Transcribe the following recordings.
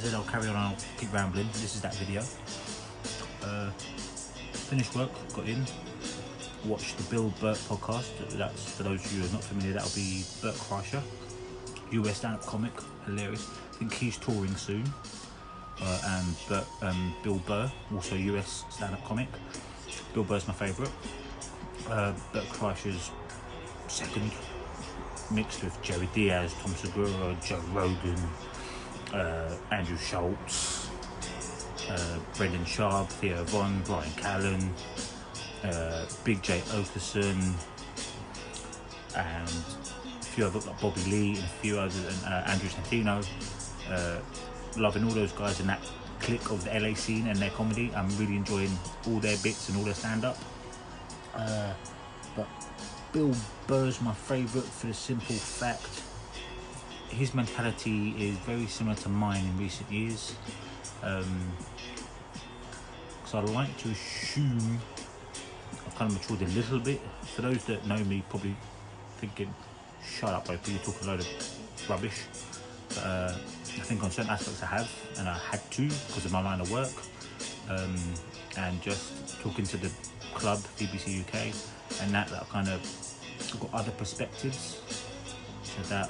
said, I'll carry on, I'll keep rambling. This is that video. Finished work, got in, watched the Bill Burt podcast. That's, for those of you who are not familiar, that'll be Burt Kreischer, US stand-up comic, hilarious. I think he's touring soon. And Bill Burr, also US stand-up comic. Bill Burr's my favourite. Burt Kreischer's second, mixed with Jerry Diaz, Tom Segura, Joe Rogan, Andrew Schultz, Brendan Sharp, Theo Von, Brian Callen, Big J Okerson, and a few others like Bobby Lee and a few others, and Andrew Santino. Loving all those guys in that clique of the LA scene and their comedy. I'm really enjoying all their bits and all their stand-up. But Bill Burr's my favourite for the simple fact his mentality is very similar to mine in recent years. So I like to assume I've kind of matured a little bit. For those that know me, probably thinking, shut up, bro, you're talking a load of rubbish. But, I think on certain aspects I have, and I had to because of my line of work, and just talking to the club, BBC UK, and that I kind of got other perspectives, so that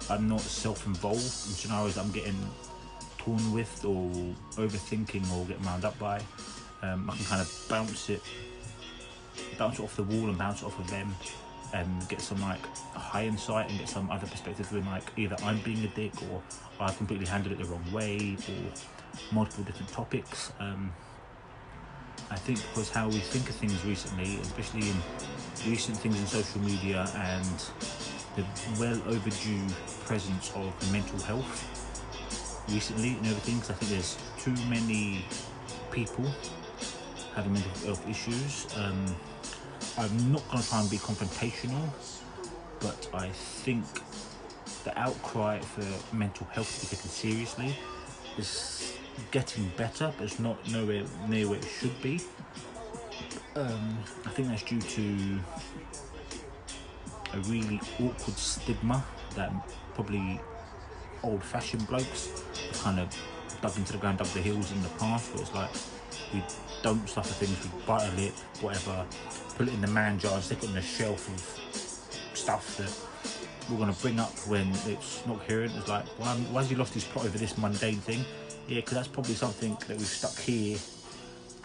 I'm not self-involved in scenarios that I'm getting torn with or overthinking or getting wound up by. I can kind of bounce it off the wall and bounce it off of them, and get some like high insight and get some other perspective when like either I'm being a dick or I completely handled it the wrong way, or multiple different topics. I think because how we think of things recently, especially in recent things in social media and the well overdue presence of mental health recently and everything, because I think there's too many people having mental health issues. I'm not going to try and be confrontational, but I think the outcry for mental health to be taken seriously is getting better, but it's not nowhere near where it should be. I think that's due to a really awkward stigma that probably old-fashioned blokes have kind of dug into the ground, dug the heels in the past, where it's like we don't suffer things, we bite a lip, whatever, put it in the man jar and stick it on the shelf of stuff that we're going to bring up when it's not coherent. It's like, why has he lost his plot over this mundane thing? Yeah, because that's probably something that we've stuck here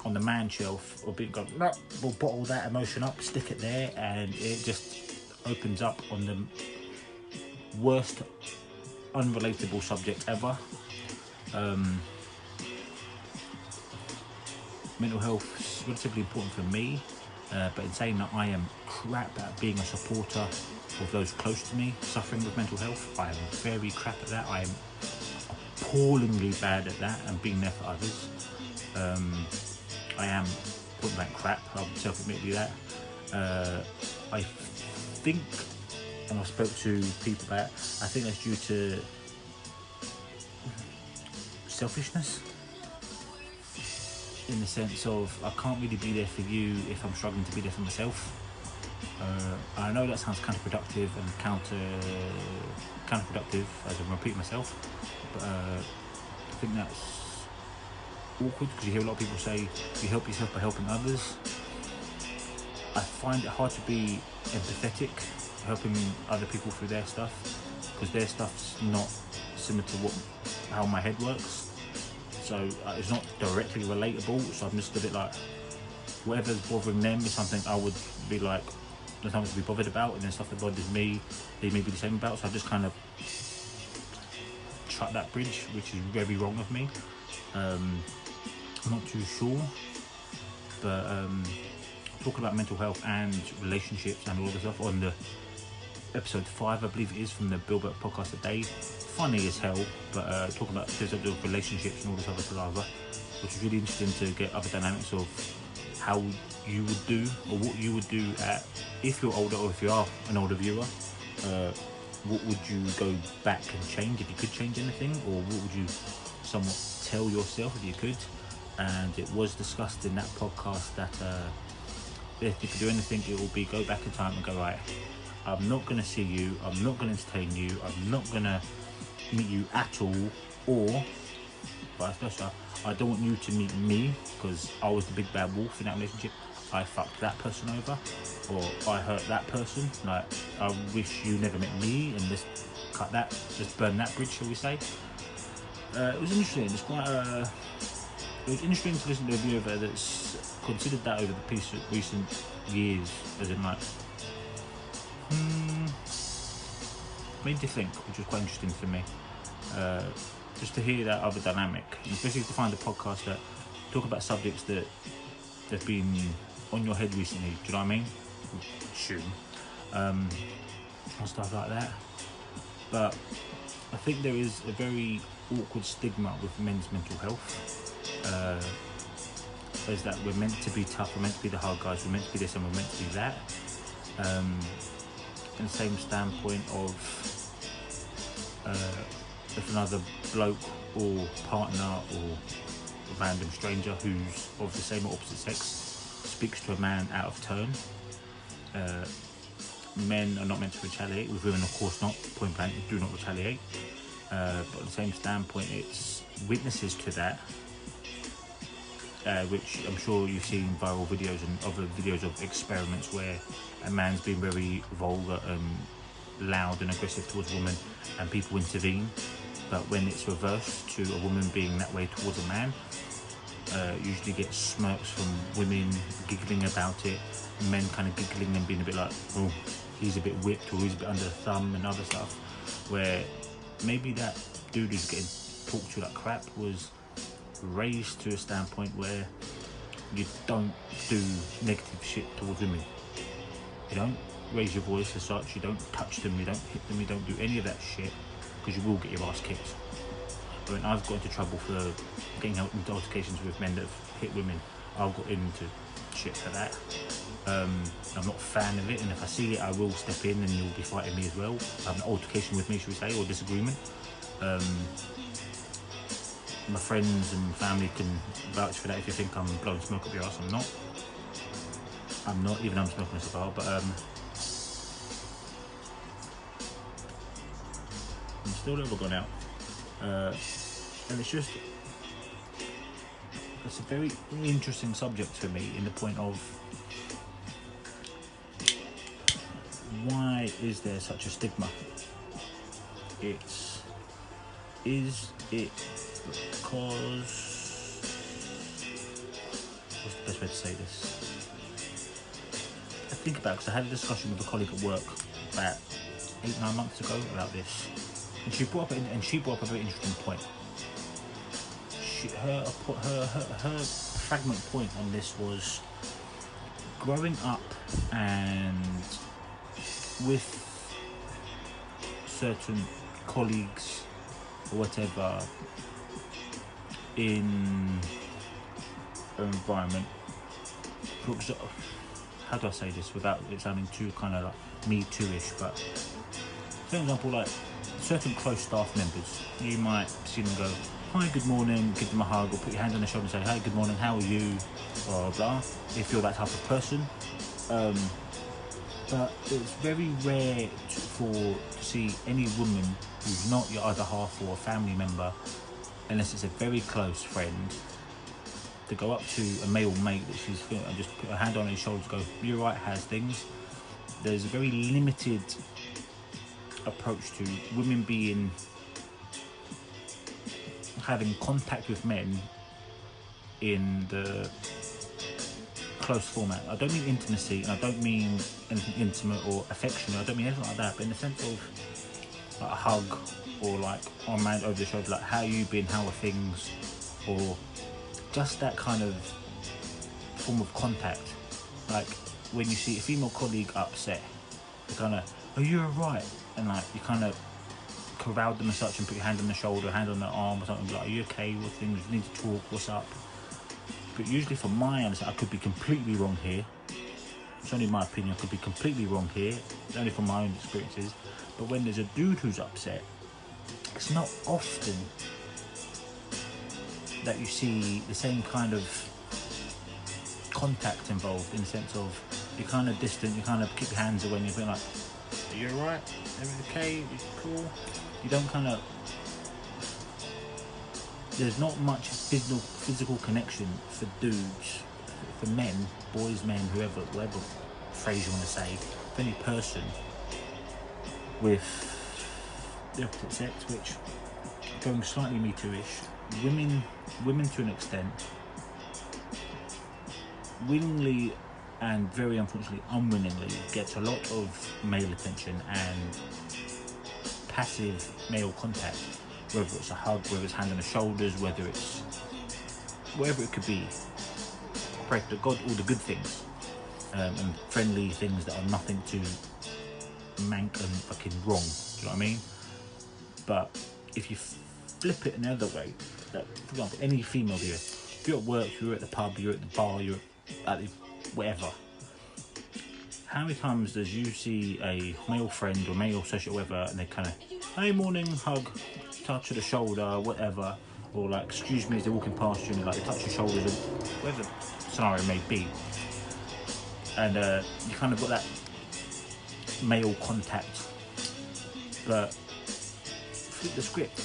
on the man shelf, or being gone, no, we'll bottle that emotion up, stick it there, and it just opens up on the worst unrelatable subject ever. Mental health is relatively important for me, but in saying that, I am crap at being a supporter of those close to me suffering with mental health. I am very crap at that. I am appallingly bad at that and being there for others. I am point blank crap, I'll self-admit that. I think, and I spoke to people about it, I think that's due to selfishness, in the sense of I can't really be there for you if I'm struggling to be there for myself. I know that sounds counterproductive and counterproductive as I repeat myself, but I think that's awkward because you hear a lot of people say you help yourself by helping others. I find it hard to be empathetic, helping other people through their stuff, because their stuff's not similar to how my head works. So it's not directly relatable. So I'm just a bit like, whatever's bothering them is something I would be like, there's something to be bothered about, and then stuff that bothers me, they may be the same about. So I just kind of shut that bridge, which is very wrong of me. I'm not too sure, but talking about mental health and relationships and all this stuff on the episode 5, I believe it is, from the Bill Burt podcast today. Funny as hell, but talking about relationships and all this other palaver, which is really interesting to get other dynamics of how you would do, or what you would do if you're older, or if you are an older viewer. What would you go back and change if you could change anything, or what would you somewhat tell yourself if you could? And it was discussed in that podcast that if you could do anything, it will be go back in time and go, right, I'm not going to see you, I'm not going to entertain you, I'm not going to meet you at all or vice versa. I don't want you to meet me because I was the big bad wolf in that relationship. I fucked that person over, or I hurt that person. Like, I wish you never met me, and just cut that, just burn that bridge, shall we say? It was interesting. It's quite it was interesting to listen to a viewer that's considered that over the recent years, as in like, made you think, which was quite interesting for me. Just to hear that other dynamic, and especially to find a podcast that talk about subjects that have been on your head recently. Do you know what I mean? Assume, and stuff like that. But I think there is a very awkward stigma with men's mental health. Is that we're meant to be tough, we're meant to be the hard guys, we're meant to be this and we're meant to be that. In the same standpoint of if another bloke or partner or a random stranger who's of the same or opposite sex speaks to a man out of turn, men are not meant to retaliate. With women, of course not, point blank, do not retaliate. But on the same standpoint, it's witnesses to that, which I'm sure you've seen viral videos and other videos of experiments where a man's been very vulgar and loud and aggressive towards a woman and people intervene. But when it's reversed to a woman being that way towards a man, usually get smirks from women giggling about it, men kind of giggling and being a bit like, oh, he's a bit whipped, or he's a bit under the thumb, and other stuff, where maybe that dude who's getting talked to like crap was raised to a standpoint where you don't do negative shit towards women. You don't raise your voice as such, you don't touch them, you don't hit them, you don't do any of that shit, because you will get your ass kicked. I mean, I've got into trouble for getting out into altercations with men that have hit women. I've got into shit for that. I'm not a fan of it, and if I see it, I will step in and you'll be fighting me as well. Have an altercation with me, should we say, or disagreement. My friends and family can vouch for that. If you think I'm blowing smoke up your ass, I'm not. I'm not, even though I'm smoking a cigar, but I'm still never gone out. And it's a very interesting subject for me, in the point of why is there such a stigma? Is it because, what's the best way to say this? I think about it because I had a discussion with a colleague at work about 8-9 months ago about this, and she brought up a very interesting point. Her fragment point on this was growing up and with certain colleagues or whatever in an environment. How do I say this without it sounding too kind of like Me Too-ish? But for example, like certain close staff members, you might see them go, hi, good morning, give them a hug, or put your hand on their shoulder and say, hi, good morning, how are you, blah, blah, if you're that type of person. But it's very rare to see any woman who's not your other half or a family member, unless it's a very close friend, to go up to a male mate that she's feeling and just put her hand on his shoulder and go, you're right, how's things? There's a very limited approach to women having contact with men in the close format. I don't mean intimacy, and I don't mean anything intimate or affectionate. I don't mean anything like that, but in the sense of like a hug, or like arm around over the shoulder, like how you been, how are things, or just that kind of form of contact. Like when you see a female colleague upset, you kind of, are you alright? And like you kind of corral them as such and put your hand on the shoulder, hand on their arm or something, like, are you okay, what things, you need to talk, what's up? But usually from my understanding, I could be completely wrong here, it's only my opinion, I could be completely wrong here, only from my own experiences, but when there's a dude who's upset, it's not often that you see the same kind of contact involved, in the sense of you're kind of distant, you kind of keep your hands away and you're being like, are you alright? Everything okay? You cool? You don't kind of there's not much physical connection for dudes, for men, boys, men, whoever, whatever phrase you want to say, for any person with the opposite sex, which, going slightly Me Too-ish, women to an extent, willingly and very unfortunately unwillingly gets a lot of male attention and passive male contact, whether it's a hug, whether it's hand on the shoulders, whether it's whatever it could be. Pray to God all the good things, and friendly things that are nothing too mank and fucking wrong, do you know what I mean? But if you flip it another way, that, for example, any female viewer, if you're at work, you're at the pub, you're at the bar, you're at the whatever, how many times does you see a male friend or male associate, whatever, and they kind of, hey, morning, hug, touch of the shoulder, whatever, or like, excuse me, as they're walking past you, and like, they touch your shoulders, or whatever scenario may be, and you kind of got that male contact. But flip the script,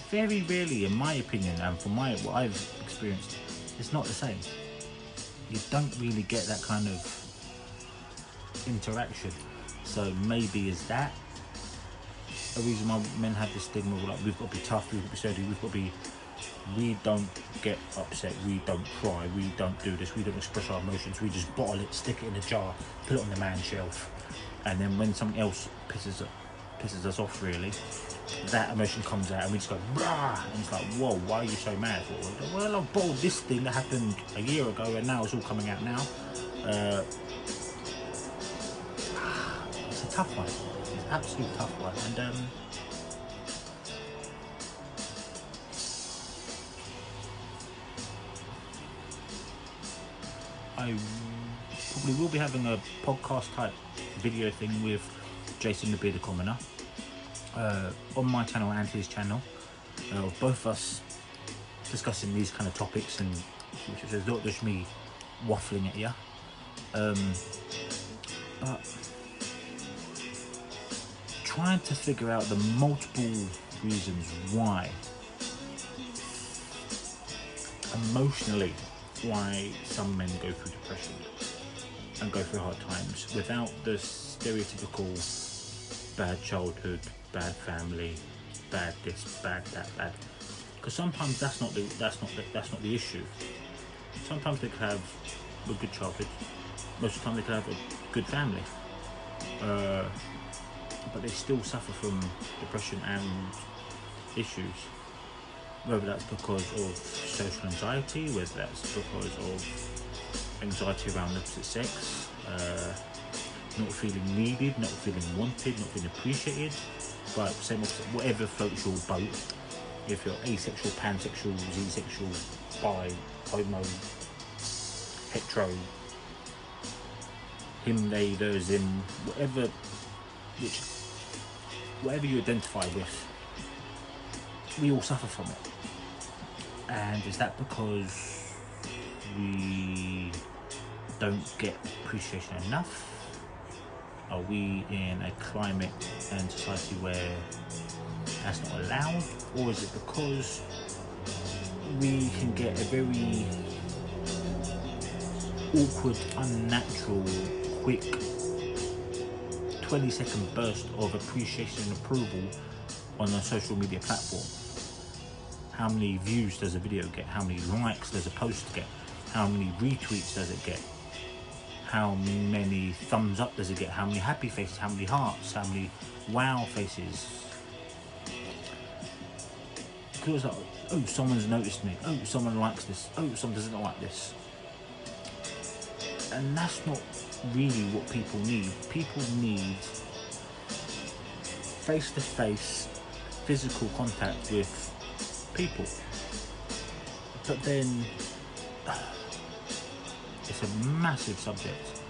very rarely, in my opinion, and from what I've experienced, it's not the same. You don't really get that kind of interaction. So maybe is that a reason why men have this stigma, like, we've got to be tough, we've got to be sturdy, we've got to be, we don't get upset, we don't cry, we don't do this, we don't express our emotions, we just bottle it, stick it in a jar, put it on the man shelf, and then when something else pisses us off, really, that emotion comes out and we just go brah, and it's like, whoa, why are you so mad for? Well, I've bottled this thing that happened a year ago and now it's all coming out now. It's a tough one. It's an absolute tough one. And I probably will be having a podcast type video thing with Jason the Bearded Commoner on my channel and his channel, of both of us discussing these kind of topics, and which is not just me waffling at you, but trying to figure out the multiple reasons why, emotionally, why some men go through depression and go through hard times without the stereotypical bad childhood, bad family, bad this, bad that, bad. Because sometimes that's not the issue. Sometimes they could have a good childhood. Most of the time they could have a good family, but they still suffer from depression and issues. Whether that's because of social anxiety, whether that's because of anxiety around the opposite sex, not feeling needed, not feeling wanted, not feeling appreciated, but same opposite, whatever floats your boat. If you're asexual, pansexual, z-sexual, bi, homo, hetero, him, they, theirs, him, whatever you identify with, we all suffer from it. And is that because we don't get appreciation enough? Are we in a climate and society where that's not allowed? Or is it because we can get a very awkward, unnatural, quick 20-second burst of appreciation and approval on a social media platform? How many views does a video get? How many likes does a post get? How many retweets does it get? How many thumbs up does it get? How many happy faces? How many hearts? How many wow faces? Because like, oh, someone's noticed me. Oh, someone likes this. Oh, someone doesn't like this. And that's not really what people need. People need face-to-face physical contact with people. But then it's a massive subject,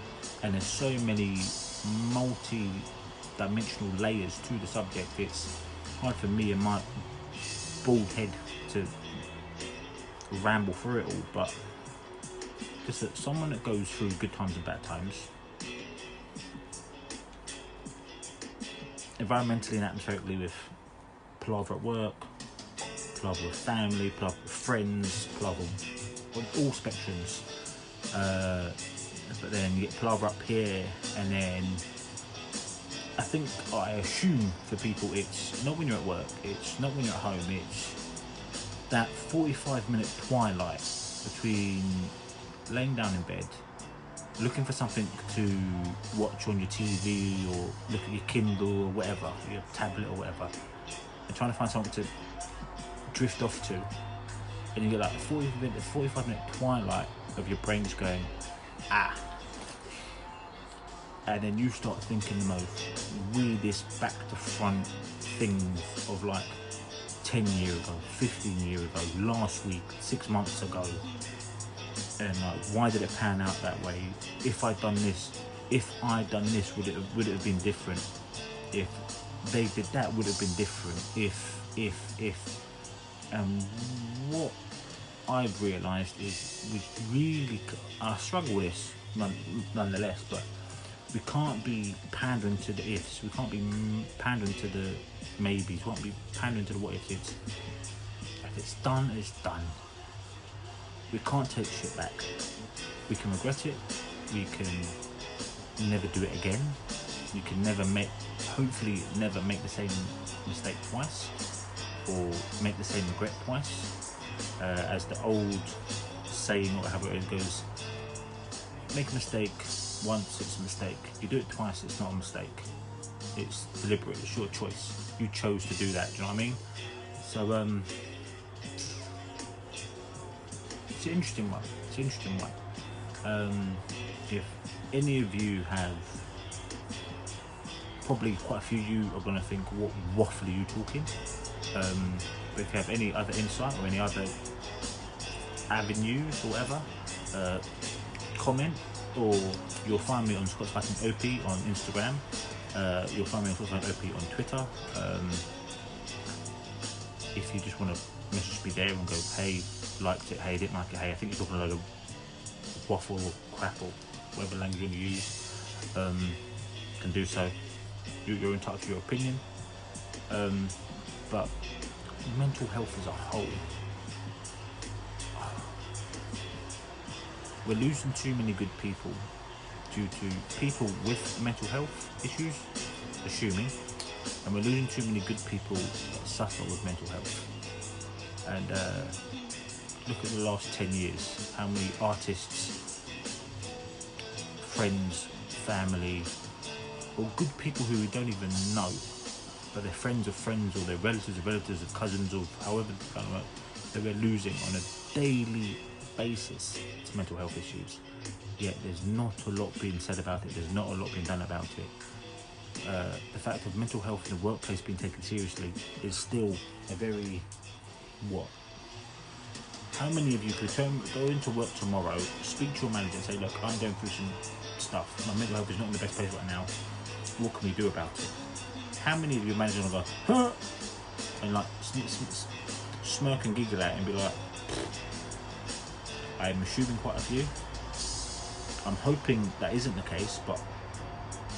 and there's so many multi-dimensional layers to the subject. It's hard for me and my bald head to ramble through it all, but just that someone that goes through good times and bad times, environmentally and atmospherically, with palaver at work, palaver with family, palaver with friends, palaver on all spectrums. But then you get palaver up here, and then I think, I assume for people, it's not when you're at work, it's not when you're at home, it's that 45-minute twilight between laying down in bed, looking for something to watch on your TV or look at your Kindle or whatever, your tablet or whatever, and trying to find something to drift off to, and you get like a 45-minute twilight of your brain just going, and then you start thinking the most weirdest back to front things of like 10 years ago, 15 years ago, last week, 6 months ago, and like, why did it pan out that way? If I'd done this, would it have been different? If they did that, would it have been different? If and what I've realised is I struggle with this nonetheless, but we can't be pandering to the ifs, we can't be pandering to the maybes, we can't be pandering to the what ifs. If it's done, it's done. We can't take shit back. We can regret it, we can never do it again, we can hopefully never make the same mistake twice, or make the same regret twice. As the old saying, or however it goes, make a mistake once, it's a mistake. You do it twice, it's not a mistake. It's deliberate, it's your choice. You chose to do that, do you know what I mean? So, it's an interesting one. If any of you have, probably quite a few of you are going to think, what waffle are you talking? But if you have any other insight or any other avenues or whatever, comment, or you'll find me on Scott's Fighting OP on Instagram. You'll find me on Scott's Fighting OP on Twitter. If you just want to message me there and go, hey, liked it, hey, didn't like it, hey, I think you're talking a load of waffle or crapple, whatever language you want to use, can do so. You're entitled to your opinion. But mental health as a whole, we're losing too many good people due to people with mental health issues, assuming, and we're losing too many good people that suffer with mental health. And look at the last 10 years, how many artists, friends, family, or good people who we don't even know, but they're friends of friends, or they're relatives of relatives, of cousins, or however that we're losing on a daily basis to mental health issues. Yet there's not a lot being said about it, there's not a lot being done about it. The fact of mental health in the workplace being taken seriously is still a very, how many of you could go into work tomorrow, speak to your manager and say, look, I'm going through some stuff, my mental health is not in the best place right now, what can we do about it? How many of your managers will go, huh? And like smirk and giggle at it and be like, I'm assuming quite a few. I'm hoping that isn't the case, but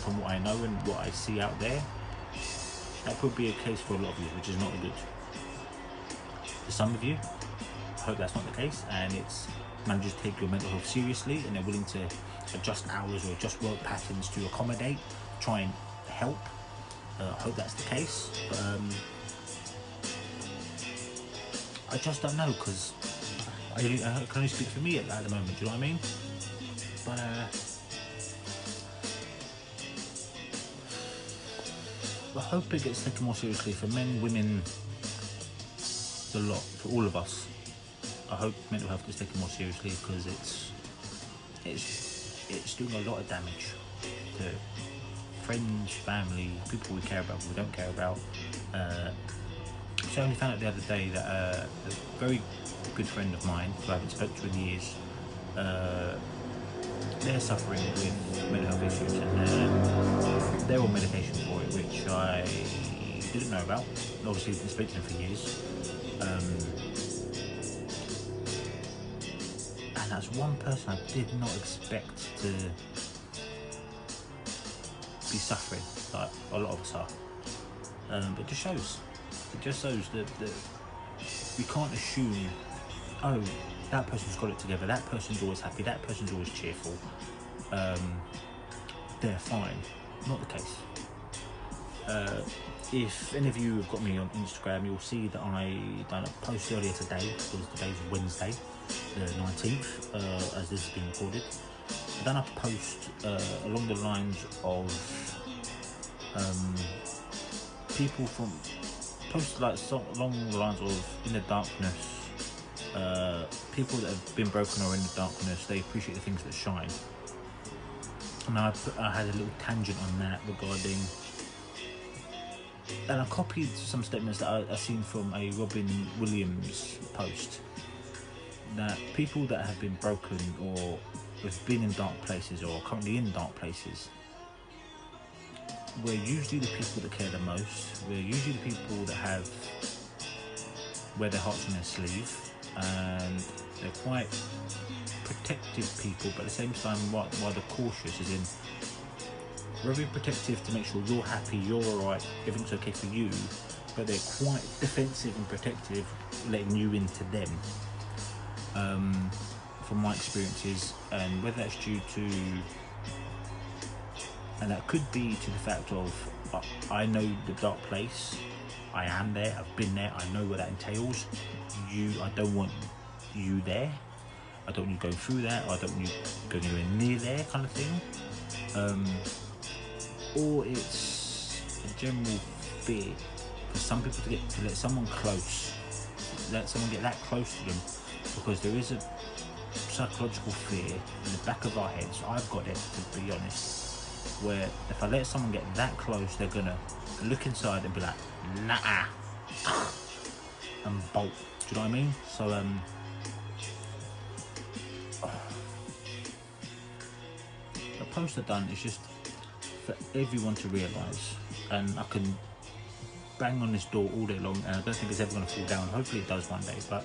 from what I know and what I see out there, that could be a case for a lot of you, which is not good. For some of you, I hope that's not the case, and it's managers take your mental health seriously and they're willing to adjust hours or adjust work patterns to accommodate, try and help. I hope that's the case, but I just don't know, because I can only speak for me at the moment, do you know what I mean? But I hope it gets taken more seriously for men, women, the lot, for all of us. I hope mental health gets taken more seriously, because it's doing a lot of damage to friends, family, people we care about, people we don't care about. So I only found out the other day that a very good friend of mine, who I haven't spoken to in years, they're suffering with mental health issues, and they're on medication for it, which I didn't know about. Obviously, I've been speaking to them for years. And that's one person I did not expect to be suffering, like a lot of us are. But it just shows that we can't assume, oh, that person's got it together, that person's always happy, that person's always cheerful, they're fine. Not the case. If any of you have got me on Instagram, you'll see that I done a post earlier today, because today's Wednesday, the 19th, as this is being recorded. I done a post along the lines of people from, posted like along the lines of, in the darkness, people that have been broken or in the darkness, they appreciate the things that shine. And I had a little tangent on that regarding, and I copied some statements that I seen from a Robin Williams post, that people that have been broken or have been in dark places or are currently in dark places, we're usually the people that care the most. We're usually the people that wear their hearts on their sleeve, and they're quite protective people, but at the same time rather cautious, as in very protective to make sure you're happy, you're alright, everything's okay for you, but they're quite defensive and protective, letting you into them. From my experiences, and whether that's due to, and that could be to the fact of, I know the dark place, I am there, I've been there, I know what that entails. I don't want you there, I don't want you going through that, or I don't want you going anywhere near there, kind of thing. Or it's a general fear for some people to let someone close, let someone get that close to them, because there is a psychological fear in the back of our heads. I've got it, to be honest, where if I let someone get that close, they're gonna look inside and be like, nah, and bolt. Do you know what I mean? So the post I've done is just for everyone to realise, and I can bang on this door all day long, and I don't think it's ever going to fall down. Hopefully it does one day, but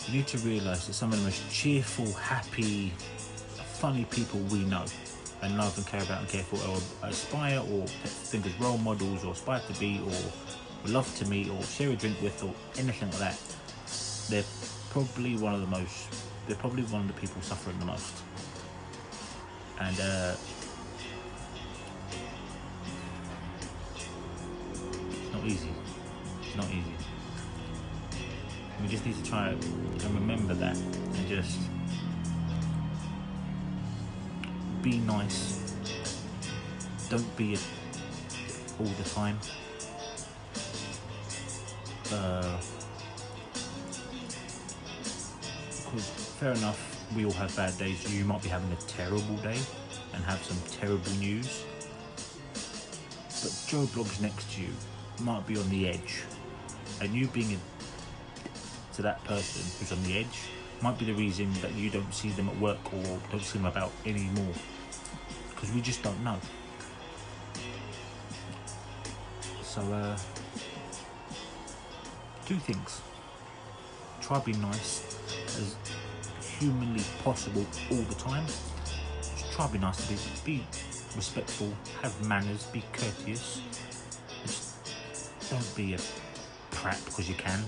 you need to realise that some of the most cheerful, happy, funny people we know and love and care about and care for, or aspire or think as role models, or aspire to be, or love to meet, or share a drink with, or anything like that, they're probably one of the people suffering the most. And it's not easy. It's not easy. We just need to try and remember that, and just be nice. Don't be it all the time. Because fair enough, we all have bad days. You might be having a terrible day and have some terrible news, but Joe Bloggs next to you might be on the edge, and you being to that person who's on the edge might be the reason that you don't see them at work or don't see them about anymore, because we just don't know. So two things: try to be nice as humanly possible all the time. Just try to be nice to be respectful, have manners, be courteous. Just don't be a prat because you can.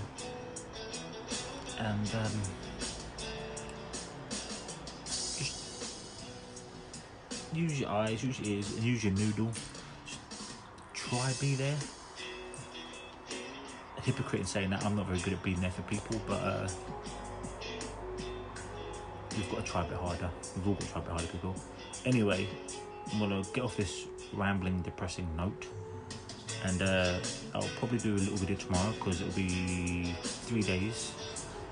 And just use your eyes, use your ears, and use your noodle. Just try be there. A hypocrite in saying that. I'm not very good at being there for people, but we've got to try a bit harder. We've all got to try a bit harder, people. Anyway, I'm gonna get off this rambling, depressing note, and I'll probably do a little video tomorrow, because it'll be 3 days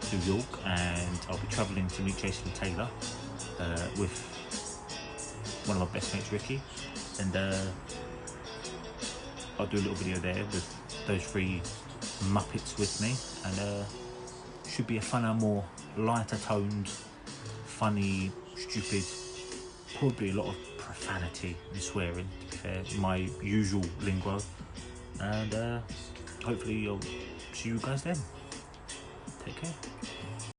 to York, and I'll be travelling to meet Jason Taylor with one of my best mates, Ricky, and I'll do a little video there with those 3 Muppets with me, and should be a funner, more lighter toned, funny, stupid, probably a lot of profanity and swearing, to be fair, my usual lingo, and hopefully I'll see you guys then. Take care.